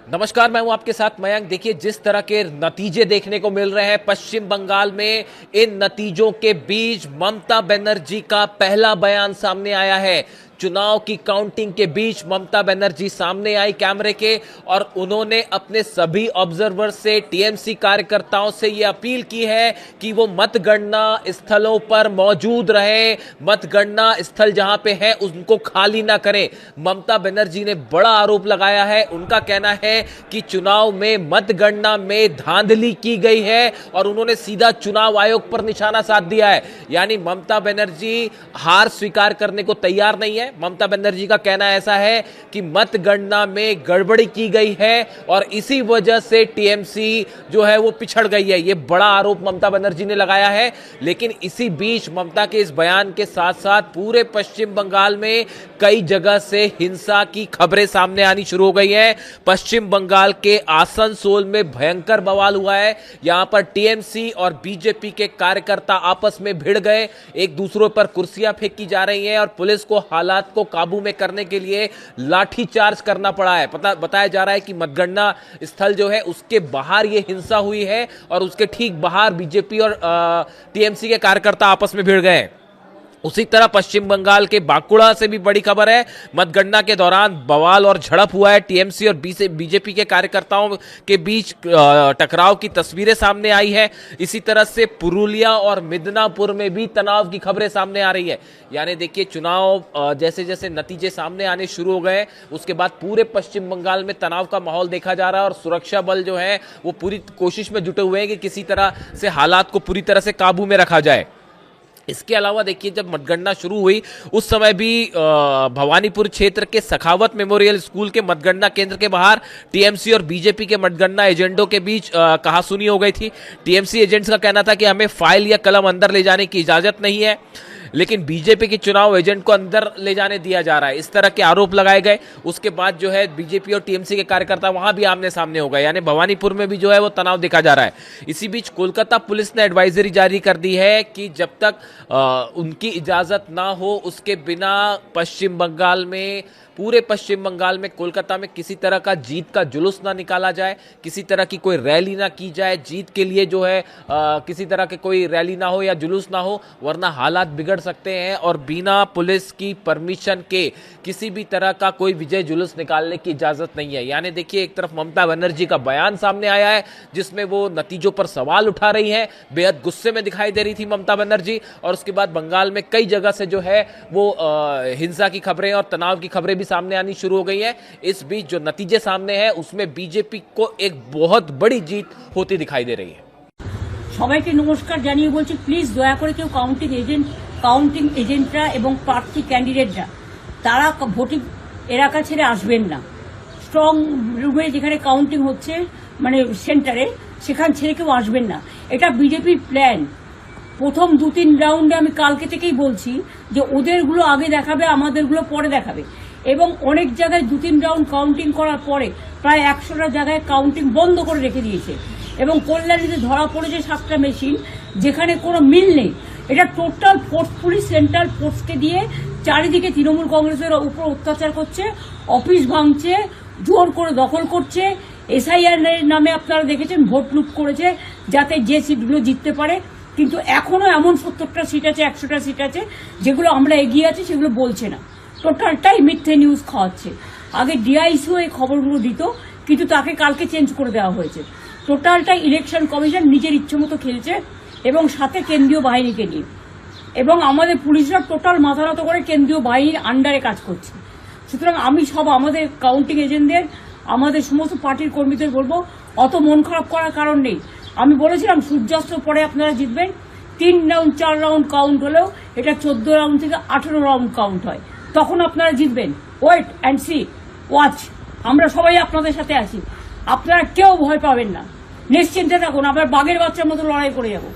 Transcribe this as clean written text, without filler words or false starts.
नमस्कार, मैं हूं आपके साथ मयंक। देखिए, जिस तरह के नतीजे देखने को मिल रहे हैं पश्चिम बंगाल में, इन नतीजों के बीच ममता बनर्जी का पहला बयान सामने आया है। चुनाव की काउंटिंग के बीच ममता बनर्जी सामने आई कैमरे के, और उन्होंने अपने सभी ऑब्जर्वर से, टीएमसी कार्यकर्ताओं से यह अपील की है कि वो मतगणना स्थलों पर मौजूद रहे, मतगणना स्थल जहां पे है उनको खाली ना करें। ममता बनर्जी ने बड़ा आरोप लगाया है। उनका कहना है कि चुनाव में मतगणना में धांधली की गई है, और उन्होंने सीधा चुनाव आयोग पर निशाना साध दिया है। यानी ममता बनर्जी हार स्वीकार करने को तैयार नहीं है। ममता बनर्जी का कहना ऐसा है कि मतगणना में गड़बड़ी की गई है और इसी वजह से टीएमसी जो है वो पिछड़ गई है। यह बड़ा आरोप ममता बनर्जी ने लगाया है। लेकिन इसी बीच ममता के इस बयान के साथ साथ पूरे पश्चिम बंगाल में कई जगह से हिंसा की खबरें सामने आनी शुरू हो गई हैं। पश्चिम बंगाल के आसनसोल में भयंकर बवाल हुआ है। यहां पर टीएमसी और बीजेपी के कार्यकर्ता आपस में भिड़ गए, एक दूसरों पर कुर्सियां फेंकी जा रही हैं और पुलिस को हालात को काबू में करने के लिए लाठीचार्ज करना पड़ा है। बताया जा रहा है कि मतगणना स्थल जो है उसके बाहर यह हिंसा हुई है और उसके ठीक बाहर बीजेपी और टीएमसी के कार्यकर्ता आपस में भिड़ गए। उसी तरह पश्चिम बंगाल के बांकुड़ा से भी बड़ी खबर है। मतगणना के दौरान बवाल और झड़प हुआ है। टीएमसी और बीजेपी के कार्यकर्ताओं के बीच टकराव की तस्वीरें सामने आई है। इसी तरह से पुरुलिया और मिदनापुर में भी तनाव की खबरें सामने आ रही है। यानी देखिए, चुनाव जैसे जैसे नतीजे सामने आने शुरू हो गए, उसके बाद पूरे पश्चिम बंगाल में तनाव का माहौल देखा जा रहा है और सुरक्षा बल जो है वो पूरी कोशिश में जुटे हुए हैं कि किसी तरह से हालात को पूरी तरह से काबू में रखा जाए। इसके अलावा देखिए, जब मतगणना शुरू हुई उस समय भी भवानीपुर क्षेत्र के सखावत मेमोरियल स्कूल के मतगणना केंद्र के बाहर टीएमसी और बीजेपी के मतगणना एजेंटों के बीच कहासुनी हो गई थी। टीएमसी एजेंट्स का कहना था कि हमें फाइल या कलम अंदर ले जाने की इजाजत नहीं है, लेकिन बीजेपी के चुनाव एजेंट को अंदर ले जाने दिया जा रहा है। इस तरह के आरोप लगाए गए। उसके बाद जो है बीजेपी और टीएमसी के कार्यकर्ता वहां भी आमने सामने हो गए। यानी भवानीपुर में भी जो है वो तनाव देखा जा रहा है। इसी बीच कोलकाता पुलिस ने एडवाइजरी जारी कर दी है कि जब तक उनकी इजाजत ना हो उसके बिना पश्चिम बंगाल में, पूरे पश्चिम बंगाल में, कोलकाता में किसी तरह का जीत का जुलूस ना निकाला जाए, किसी तरह की कोई रैली ना की जाए। जीत के लिए जो है किसी तरह के कोई रैली ना हो या जुलूस ना हो, वरना हालात बिगड़ सकते हैं और बिना पुलिस की परमिशन के किसी भी तरह का कोई विजय जुलूस निकालने की इजाजत नहीं है। यानी देखिए, एक तरफ ममता बनर्जी का बयान सामने आया है जिसमें वो नतीजों पर सवाल उठा रही है, बेहद गुस्से में दिखाई दे रही थी ममता बनर्जी, और उसके बाद बंगाल में कई जगह से जो है वो हिंसा की खबरें और तनाव की खबरें सामने आनी शुरू हो गई है। इस बीच जो नतीजे सामने हैं उसमें बीजेपी को एक बहुत बड़ी जीत होती दिखाई दे रही है। সবাইকে নমস্কার জানিয়ে বলছি, প্লিজ দয়া করে কেউ কাউন্টিং এজেন্টরা এবং প্রার্থী ক্যান্ডিডেটরা তারা ভোটিং এলাকা ছেড়ে আসবেন না। স্ট্রং রুমে যেখানে কাউন্টিং হচ্ছে, মানে সেন্টারে, সেখান ছেড়ে কেউ আসবেন না। এটা বিজেপির প্ল্যান। প্রথম 2-3 রাউন্ডে আমি কালকে থেকেই বলছি যে ওদেরগুলো আগে দেখাবে, আমাদেরগুলো পরে দেখাবে। এবং অনেক জায়গায় 2-3 রাউন্ড কাউন্টিং করার পরে প্রায় 100টা জায়গায় কাউন্টিং বন্ধ করে রেখে দিয়েছে। এবং কল্যাণীতে ধরা পড়েছে 7টা মেশিন যেখানে কোনো মিল নেই। এটা টোটাল ফোর্স, পুলিশ সেন্ট্রাল ফোর্সকে দিয়ে চারিদিকে তৃণমূল কংগ্রেসের উপর অত্যাচার করছে, অফিস ভাঙছে, জোর করে দখল করছে। এসআইআর নামে আপনারা দেখেছেন ভোট লুট করেছে যাতে যে সিটগুলো জিততে পারে। কিন্তু এখনো এমন 70টা সিট আছে, 100টা সিট আছে যেগুলো আমরা এগিয়ে আছি, সেগুলো বলছে না। টোটালটাই মিথ্যে নিউজ খাওয়াচ্ছে। আগে ডিআইসিও এই খবরগুলো দিত, কিন্তু তাকে কালকে চেঞ্জ করে দেওয়া হয়েছে। টোটালটাই ইলেকশন কমিশন নিজের ইচ্ছে মতো খেলছে এবং সাথে কেন্দ্রীয় বাহিনীকে নিয়ে, এবং আমাদের পুলিশরা টোটাল মাথা নত করে কেন্দ্রীয় বাহিনীর আন্ডারে কাজ করছে। সুতরাং আমি সব আমাদের কাউন্টিং এজেন্টদের, আমাদের সমস্ত পার্টির কর্মীদের বলবো, অত মন খারাপ করার কারণ নেই। আমি বলেছিলাম সূর্যাস্তের পরে আপনারা জিতবেন। 3 রাউন্ড 4 রাউন্ড কাউন্ট হলেও এটা 14 রাউন্ড থেকে 18 রাউন্ড কাউন্ট হয়, তখন আপনারা জিতবেন। Wait and see, watch. আমরা সবাই আপনাদের সাথে আছি, আপনারা কেউ ভয় পাবেন না, নিশ্চিন্তে থাকুন। আবার বাঘের বাচ্চার মতো লড়াই করে যাবো।